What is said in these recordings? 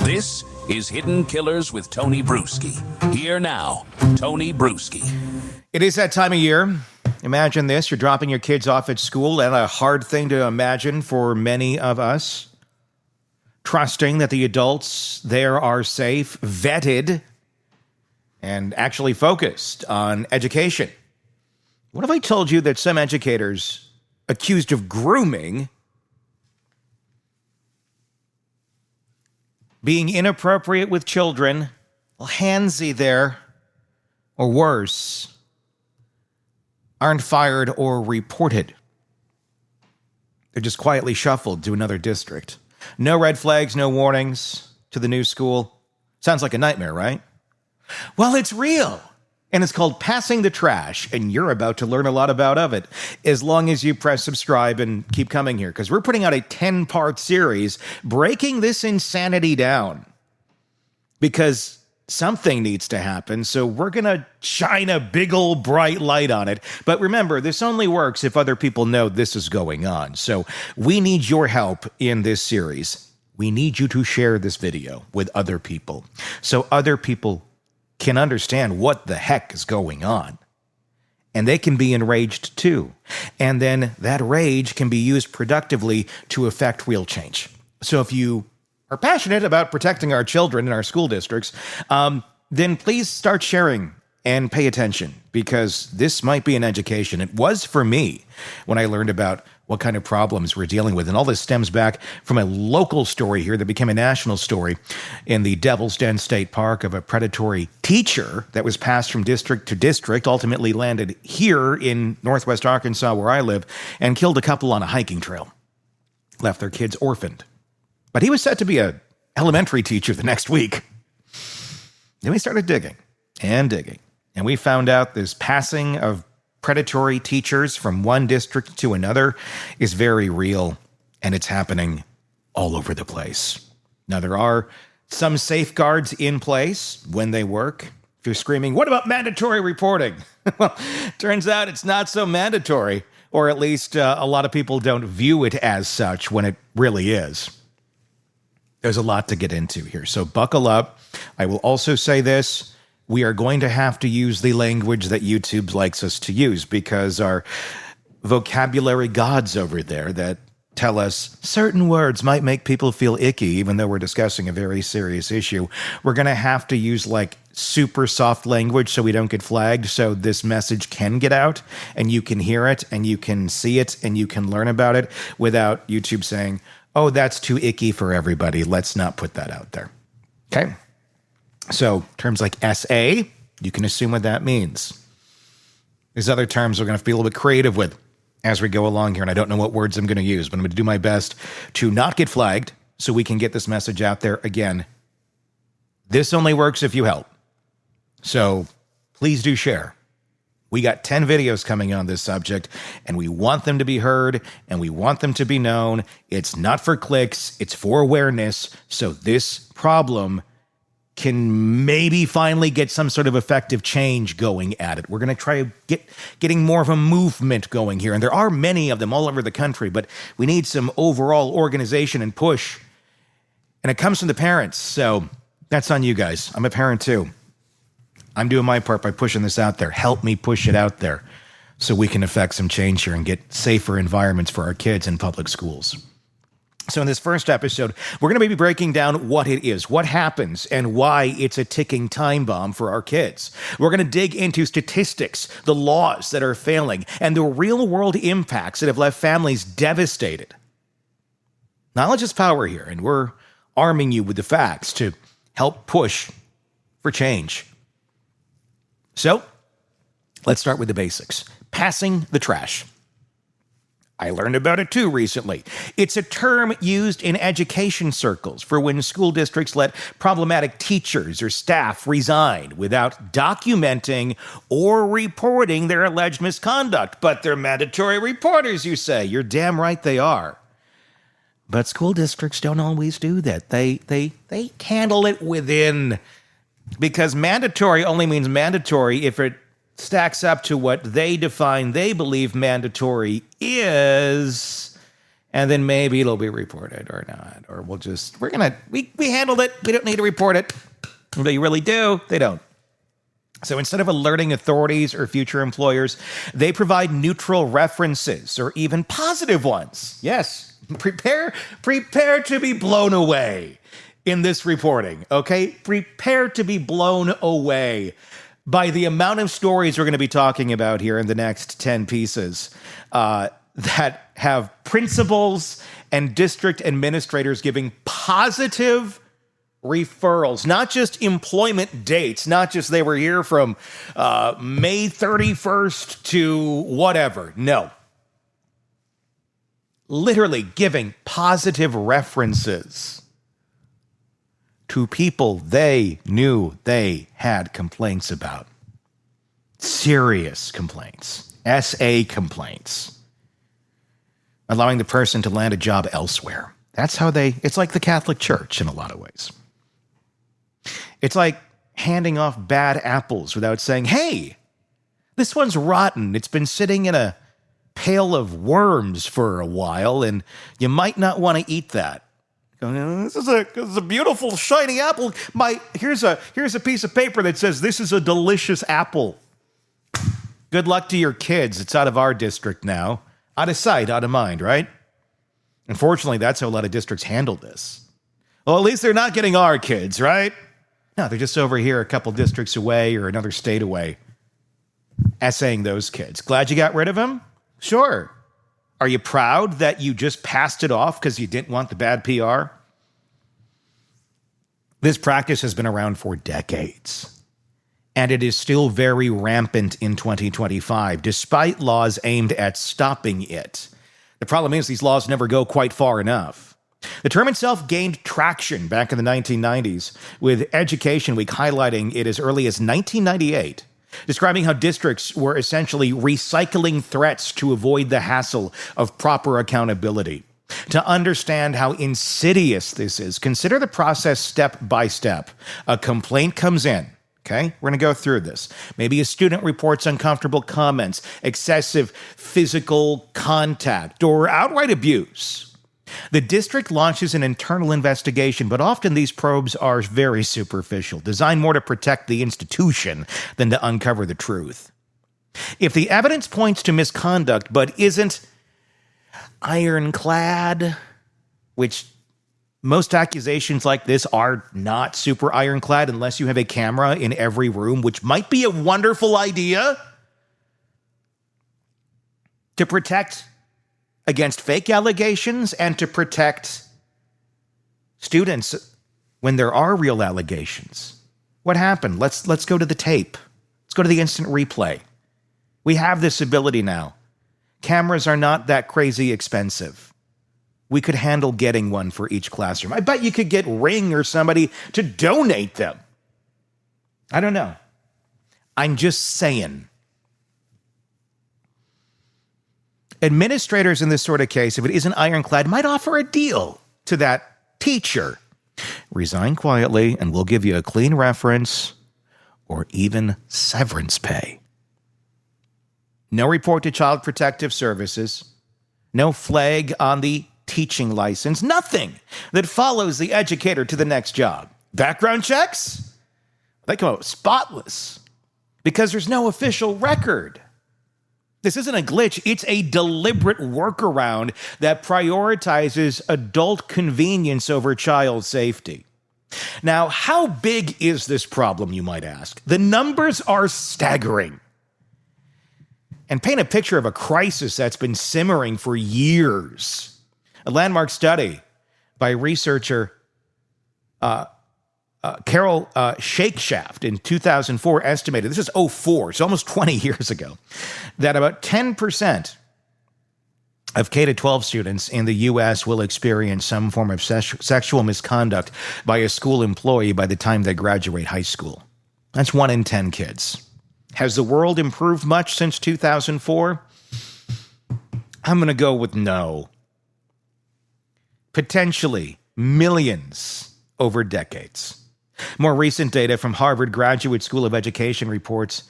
This is Hidden Killers with Tony Bruschi. Here now, Tony Bruschi. It is that time of year. Imagine this. You're dropping your kids off at school, and a hard thing to imagine for many of us. Trusting that the adults there are safe, vetted, and actually focused on education. What if I told you that some educators accused of grooming, being inappropriate with children, handsy there, or worse, aren't fired or reported? They're just quietly shuffled to another district. No red flags, no warnings to the new school. Sounds like a nightmare, right? Well, it's real. And it's called Passing the Trash, and you're about to learn a lot about it, as long as you press subscribe and keep coming here, because we're putting out a 10-part series breaking this insanity down. Because something needs to happen, so we're going to shine a big old bright light on it. But remember, this only works if other people know this is going on. So we need your help in this series. We need you to share this video with other people, so other people can understand what the heck is going on. And they can be enraged too. And then that rage can be used productively to affect real change. So if you are passionate about protecting our children in our school districts, then please start sharing and pay attention, because this might be an education. It was for me when I learned about what kind of problems we're dealing with. And all this stems back from a local story here that became a national story in the Devil's Den State Park of a predatory teacher that was passed from district to district, ultimately landed here in Northwest Arkansas where I live, and killed a couple on a hiking trail. Left their kids orphaned. But he was set to be an elementary teacher the next week. Then we started digging and digging. And we found out this passing of predatory teachers from one district to another is very real, and it's happening all over the place. Now, there are some safeguards in place when they work. If you're screaming, what about mandatory reporting? Well, turns out it's not so mandatory, or at least a lot of people don't view it as such when it really is. There's a lot to get into here, so buckle up. I will also say this. We are going to have to use the language that YouTube likes us to use, because our vocabulary gods over there that tell us certain words might make people feel icky, even though we're discussing a very serious issue. We're going to have to use like super soft language so we don't get flagged, so this message can get out and you can hear it and you can see it and you can learn about it without YouTube saying, oh, that's too icky for everybody. Let's not put that out there. Okay? So terms like SA, you can assume what that means. These other terms we're going to have to be a little bit creative with as we go along here, and I don't know what words I'm going to use, but I'm going to do my best to not get flagged so we can get this message out there. Again, this only works if you help. So please do share. We got 10 videos coming on this subject, and we want them to be heard, and we want them to be known. It's not for clicks, it's for awareness, so this problem can maybe finally get some sort of effective change going at it. We're going to try getting more of a movement going here. And there are many of them all over the country, but we need some overall organization and push. And it comes from the parents. So that's on you guys. I'm a parent too. I'm doing my part by pushing this out there. Help me push it out there so we can affect some change here and get safer environments for our kids in public schools. So in this first episode, we're going to be breaking down what it is, what happens, and why it's a ticking time bomb for our kids. We're going to dig into statistics, the laws that are failing, and the real-world impacts that have left families devastated. Knowledge is power here, and we're arming you with the facts to help push for change. So, let's start with the basics. Passing the trash. I learned about it too recently. It's a term used in education circles for when school districts let problematic teachers or staff resign without documenting or reporting their alleged misconduct. But they're mandatory reporters, you say. You're damn right they are. But school districts don't always do that. They handle it within, because mandatory only means mandatory if it stacks up to what they define, they believe mandatory is, And then maybe it'll be reported or not. Or we handled it. We don't need to report it. They really do. They don't. So instead of alerting authorities or future employers, they provide neutral references or even positive ones. Yes, prepare to be blown away in this reporting, okay? Prepare to be blown away by the amount of stories we're going to be talking about here in the next 10 pieces that have principals and district administrators giving positive referrals, not just employment dates, not just they were here from May 31st to whatever. No. Literally giving positive references to people they knew they had complaints about. Serious complaints. SA complaints. Allowing the person to land a job elsewhere. That's how it's like the Catholic Church in a lot of ways. It's like handing off bad apples without saying, hey, this one's rotten. It's been sitting in a pail of worms for a while, and you might not want to eat that. This is a beautiful, shiny apple. Here's a piece of paper that says this is a delicious apple. Good luck to your kids. It's out of our district now. Out of sight, out of mind, right? Unfortunately, that's how a lot of districts handle this. Well, at least they're not getting our kids, right? No, they're just over here a couple districts away or another state away, essaying those kids. Glad you got rid of them? Sure. Are you proud that you just passed it off because you didn't want the bad PR? This practice has been around for decades, and it is still very rampant in 2025, despite laws aimed at stopping it. The problem is these laws never go quite far enough. The term itself gained traction back in the 1990s, with Education Week highlighting it as early as 1998, describing how districts were essentially recycling threats to avoid the hassle of proper accountability. To understand how insidious this is, consider the process step by step. A complaint comes in. Okay, we're going to go through this. Maybe a student reports uncomfortable comments, excessive physical contact, or outright abuse. The district launches an internal investigation, but often these probes are very superficial, designed more to protect the institution than to uncover the truth. If the evidence points to misconduct but isn't ironclad, which most accusations like this are not super ironclad unless you have a camera in every room, which might be a wonderful idea to protect against fake allegations and to protect students when there are real allegations. What happened? Let's go to the tape. Let's go to the instant replay. We have this ability now. Cameras are not that crazy expensive. We could handle getting one for each classroom. I bet you could get Ring or somebody to donate them. I don't know. I'm just saying. Administrators in this sort of case, if it isn't ironclad, might offer a deal to that teacher. Resign quietly and we'll give you a clean reference or even severance pay. No report to Child Protective Services. No flag on the teaching license. Nothing that follows the educator to the next job. Background checks? They come out spotless because there's no official record. This isn't a glitch. It's a deliberate workaround that prioritizes adult convenience over child safety. Now, how big is this problem, you might ask? The numbers are staggering and paint a picture of a crisis that's been simmering for years. A landmark study by researcher Carol Shakeshaft in 2004 estimated, this is 04, so almost 20 years ago, that about 10% of K-12 students in the U.S. will experience some form of sexual misconduct by a school employee by the time they graduate high school. That's 1 in 10 kids. Has the world improved much since 2004? I'm going to go with no. Potentially millions over decades. More recent data from Harvard Graduate School of Education reports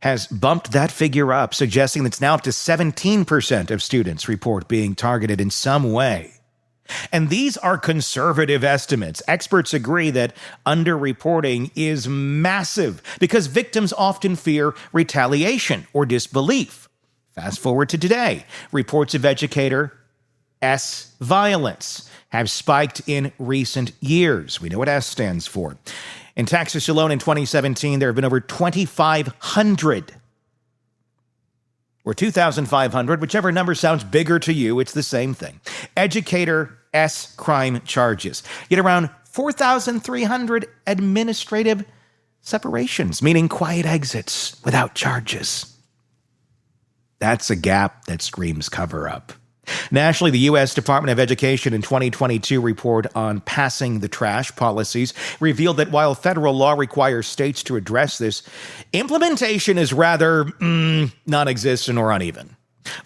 has bumped that figure up, suggesting it's now up to 17% of students report being targeted in some way. And these are conservative estimates. Experts agree that underreporting is massive because victims often fear retaliation or disbelief. Fast forward to today. Reports of educator S violence have spiked in recent years. We know what S stands for. In Texas alone in 2017, there have been over 2,500 or 2,500, whichever number sounds bigger to you, it's the same thing. Educator S crime charges. Yet around 4,300 administrative separations, meaning quiet exits without charges. That's a gap that screams cover up. Nationally, the U.S. Department of Education in 2022 report on passing the trash policies revealed that while federal law requires states to address this, implementation is rather non-existent or uneven.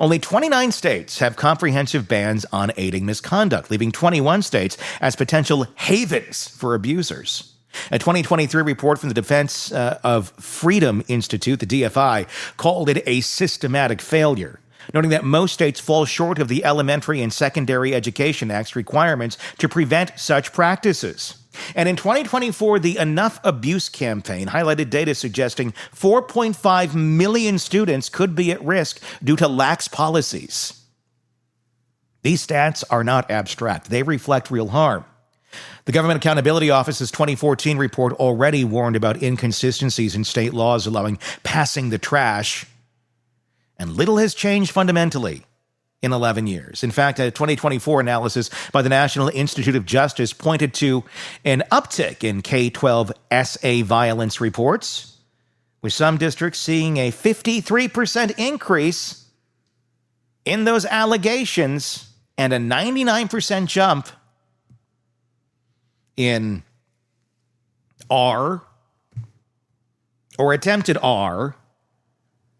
Only 29 states have comprehensive bans on aiding misconduct, leaving 21 states as potential havens for abusers. A 2023 report from the Defense of Freedom Institute, the DFI, called it a systematic failure, noting that most states fall short of the Elementary and Secondary Education Act's requirements to prevent such practices. And in 2024, the Enough Abuse campaign highlighted data suggesting 4.5 million students could be at risk due to lax policies. These stats are not abstract. They reflect real harm. The Government Accountability Office's 2014 report already warned about inconsistencies in state laws allowing passing the trash, and little has changed fundamentally in 11 years. In fact, a 2024 analysis by the National Institute of Justice pointed to an uptick in K-12 SA violence reports, with some districts seeing a 53% increase in those allegations and a 99% jump in R or attempted R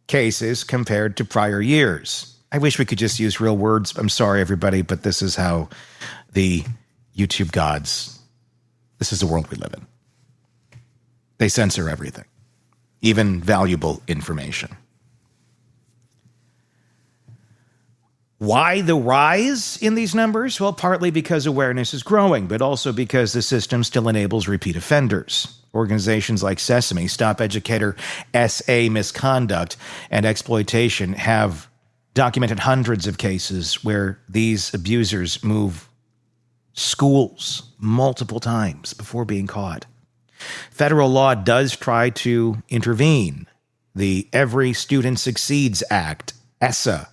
cases compared to prior years. I wish we could just use real words. I'm sorry, everybody, but this is how the YouTube gods, this is the world we live in. They censor everything, even valuable information. Why the rise in these numbers? Well, partly because awareness is growing, but also because the system still enables repeat offenders. Organizations like Sesame, Stop Educator SA Misconduct and Exploitation have documented hundreds of cases where these abusers move schools multiple times before being caught. Federal law does try to intervene. The Every Student Succeeds Act, ESSA,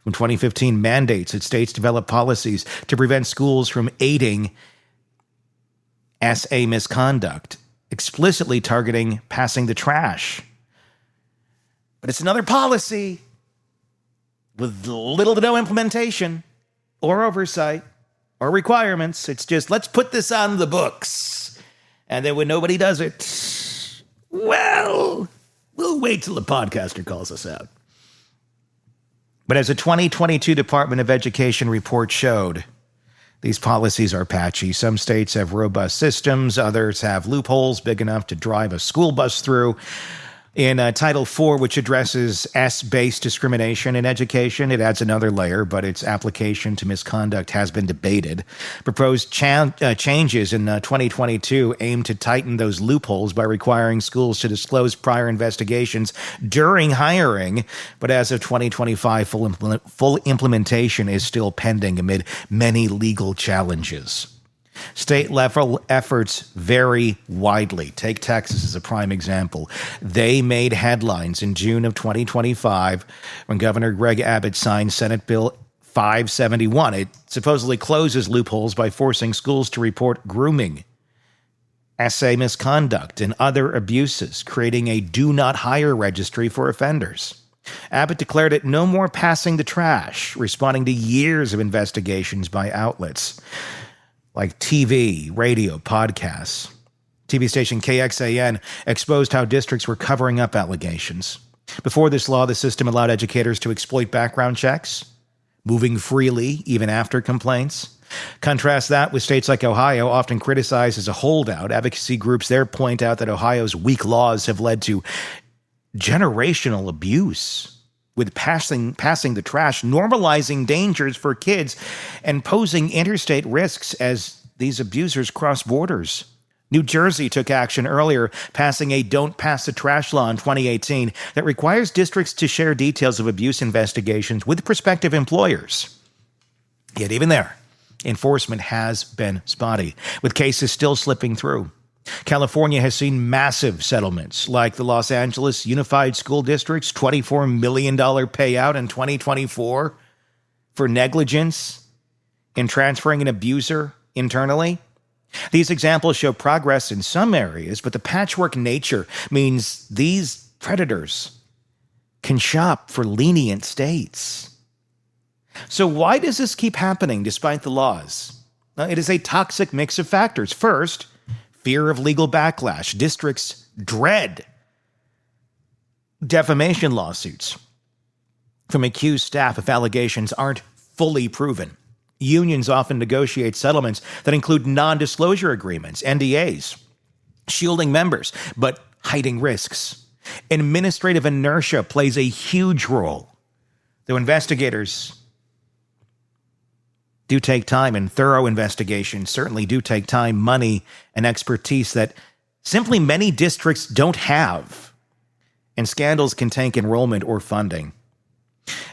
from 2015 mandates that states develop policies to prevent schools from aiding SA misconduct, explicitly targeting passing the trash. But it's another policy with little to no implementation or oversight or requirements. It's just, let's put this on the books. And then when nobody does it, well, we'll wait till the podcaster calls us out. But as a 2022 Department of Education report showed, these policies are patchy. Some states have robust systems. Others have loopholes big enough to drive a school bus through. In Title IV, which addresses S-based discrimination in education, it adds another layer, but its application to misconduct has been debated. Proposed changes in 2022 aim to tighten those loopholes by requiring schools to disclose prior investigations during hiring, but as of 2025, full implementation is still pending amid many legal challenges. State-level efforts vary widely. Take Texas as a prime example. They made headlines in June of 2025 when Governor Greg Abbott signed Senate Bill 571. It supposedly closes loopholes by forcing schools to report grooming, SA misconduct, and other abuses, creating a do-not-hire registry for offenders. Abbott declared it no more passing the trash, responding to years of investigations by outlets like TV, radio, podcasts. TV station KXAN exposed how districts were covering up allegations. Before this law, the system allowed educators to exploit background checks, moving freely even after complaints. Contrast that with states like Ohio, often criticized as a holdout. Advocacy groups there point out that Ohio's weak laws have led to generational abuse with passing the trash, normalizing dangers for kids, and posing interstate risks as these abusers cross borders. New Jersey took action earlier, passing a Don't Pass the Trash law in 2018 that requires districts to share details of abuse investigations with prospective employers. Yet even there, enforcement has been spotty, with cases still slipping through. California has seen massive settlements, like the Los Angeles Unified School District's $24 million payout in 2024 for negligence in transferring an abuser internally. These examples show progress in some areas, but the patchwork nature means these predators can shop for lenient states. So why does this keep happening despite the laws? It is a toxic mix of factors. First, fear of legal backlash. Districts dread defamation lawsuits from accused staff if allegations aren't fully proven. Unions often negotiate settlements that include non-disclosure agreements, NDAs, shielding members, but hiding risks. Administrative inertia plays a huge role, though investigators do take time, and thorough investigations certainly do take time, money, and expertise that simply many districts don't have. And scandals can tank enrollment or funding.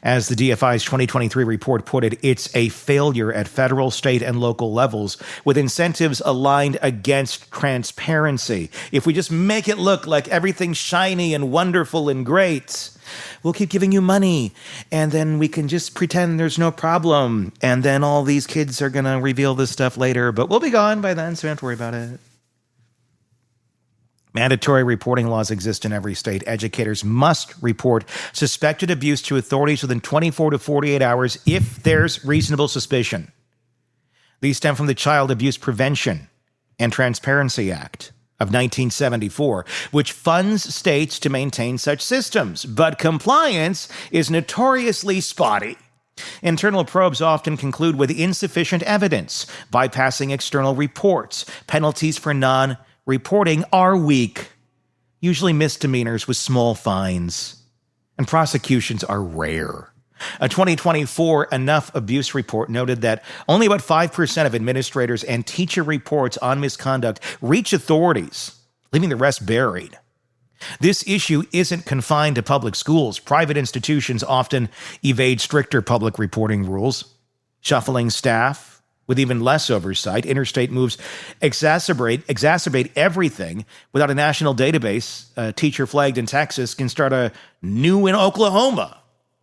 As the DFI's 2023 report put it, it's a failure at federal, state, and local levels with incentives aligned against transparency. If we just make it look like everything's shiny and wonderful and great, we'll keep giving you money, and then we can just pretend there's no problem, and then all these kids are going to reveal this stuff later, but we'll be gone by then, so don't worry about it. Mandatory reporting laws exist in every state. Educators must report suspected abuse to authorities within 24 to 48 hours if there's reasonable suspicion. These stem from the Child Abuse Prevention and Transparency Act of 1974, which funds states to maintain such systems. But compliance is notoriously spotty. Internal probes often conclude with insufficient evidence, bypassing external reports. Penalties for non-reporting are weak, usually misdemeanors with small fines, and prosecutions are rare. A 2024 Enough Abuse report noted that only about 5% of administrators and teacher reports on misconduct reach authorities, leaving the rest buried. This issue isn't confined to public schools. Private institutions often evade stricter public reporting rules, shuffling staff with even less oversight. Interstate moves exacerbate everything. Without a national database, a teacher flagged in Texas can start a new in Oklahoma.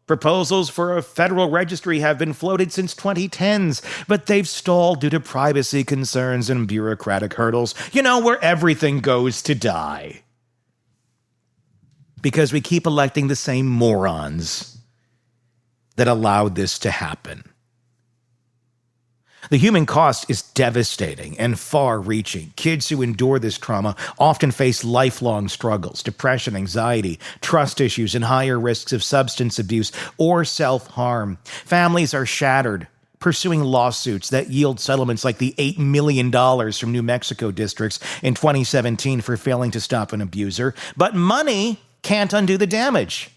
Proposals for a federal registry have been floated since 2010s, but they've stalled due to privacy concerns and bureaucratic hurdles. You know, where everything goes to die. Because we keep electing the same morons that allowed this to happen. The human cost is devastating and far-reaching. Kids who endure this trauma often face lifelong struggles, depression, anxiety, trust issues, and higher risks of substance abuse or self-harm. Families are shattered, pursuing lawsuits that yield settlements like the $8 million from New Mexico districts in 2017 for failing to stop an abuser. But money can't undo the damage.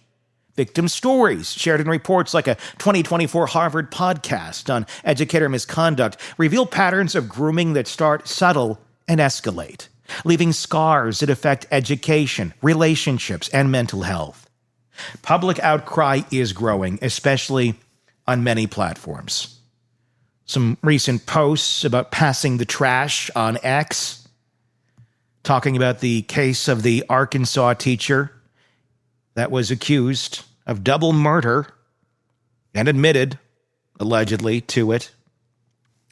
Victim stories shared in reports like a 2024 Harvard podcast on educator misconduct reveal patterns of grooming that start subtle and escalate, leaving scars that affect education, relationships, and mental health. Public outcry is growing, especially on many platforms. Some recent posts about passing the trash on X, talking about the case of the Arkansas teacher that was accused of double murder and admitted, allegedly, to it.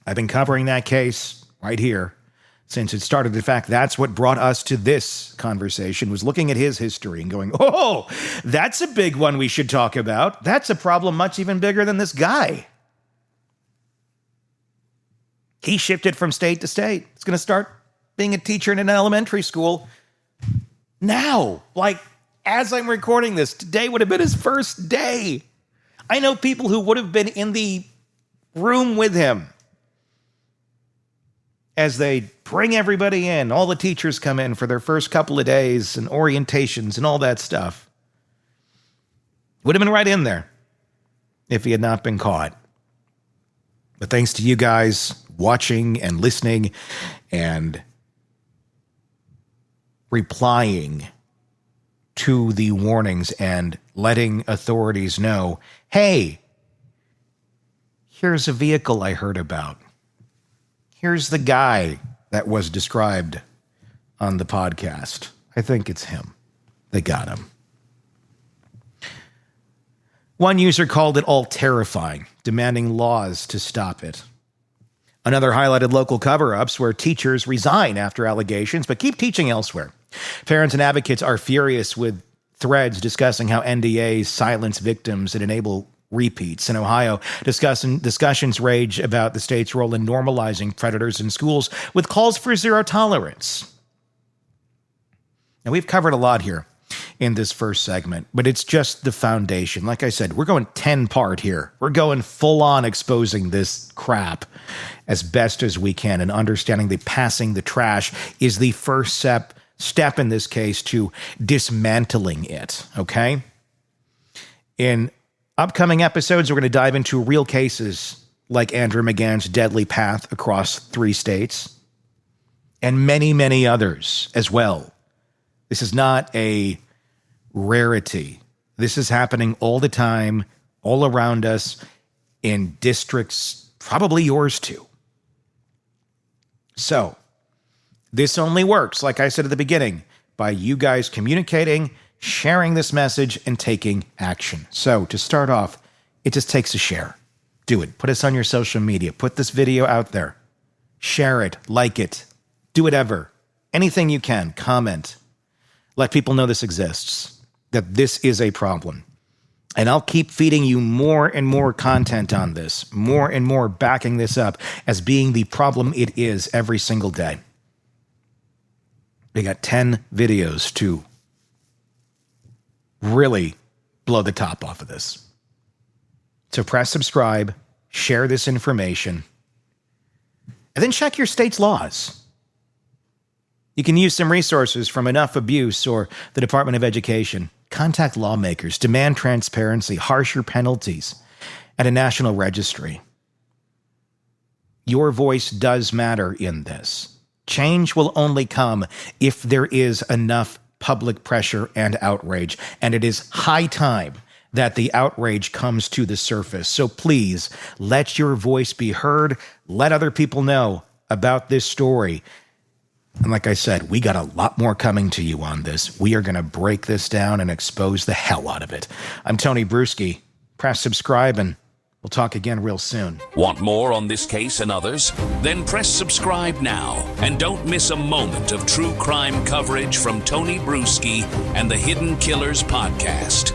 I've been covering that case right here since it started. In fact, that's what brought us to this conversation, was looking at his history and going, oh, that's a big one we should talk about. That's a problem much even bigger than this guy. He shifted from state to state. He's going to start being a teacher in an elementary school now, like, as I'm recording this. Today would have been his first day. I know people who would have been in the room with him as they bring everybody in. All the teachers come in for their first couple of days and orientations and all that stuff. Would have been right in there if he had not been caught. But thanks to you guys watching and listening and replying to the warnings and letting authorities know, hey, here's a vehicle I heard about. Here's the guy that was described on the podcast. I think it's him. They got him. One user called it all terrifying, demanding laws to stop it. Another highlighted local cover-ups where teachers resign after allegations but keep teaching elsewhere. Parents and advocates are furious with threads discussing how NDAs silence victims and enable repeats. In Ohio, discussions rage about the state's role in normalizing predators in schools with calls for zero tolerance. Now, we've covered a lot here in this first segment, but it's just the foundation. Like I said, we're going 10-part here. We're going full-on exposing this crap as best as we can, and understanding that passing the trash is the first step in this case to dismantling it, okay? In upcoming episodes, we're going to dive into real cases like Andrew McGann's deadly path across 3 states and many, many others as well. This is not a rarity. This is happening all the time, all around us, in districts, probably yours too. So, this only works, like I said at the beginning, by you guys communicating, sharing this message, and taking action. So, to start off, it just takes a share. Do it. Put us on your social media. Put this video out there. Share it. Like it. Do whatever. Anything you can. Comment. Let people know this exists, that this is a problem. And I'll keep feeding you more and more content on this, more and more backing this up as being the problem it is every single day. We got 10 videos to really blow the top off of this. So press subscribe, share this information, and then check your state's laws. You can use some resources from Enough Abuse or the Department of Education. Contact lawmakers, demand transparency, harsher penalties, and a national registry. Your voice does matter in this. Change will only come if there is enough public pressure and outrage, and it is high time that the outrage comes to the surface. So please, let your voice be heard. Let other people know about this story. And like I said, we got a lot more coming to you on this. We are going to break this down and expose the hell out of it. I'm Tony Bruschi. Press subscribe, and we'll talk again real soon. Want more on this case and others? Then press subscribe now and don't miss a moment of true crime coverage from Tony Bruschi and the Hidden Killers podcast.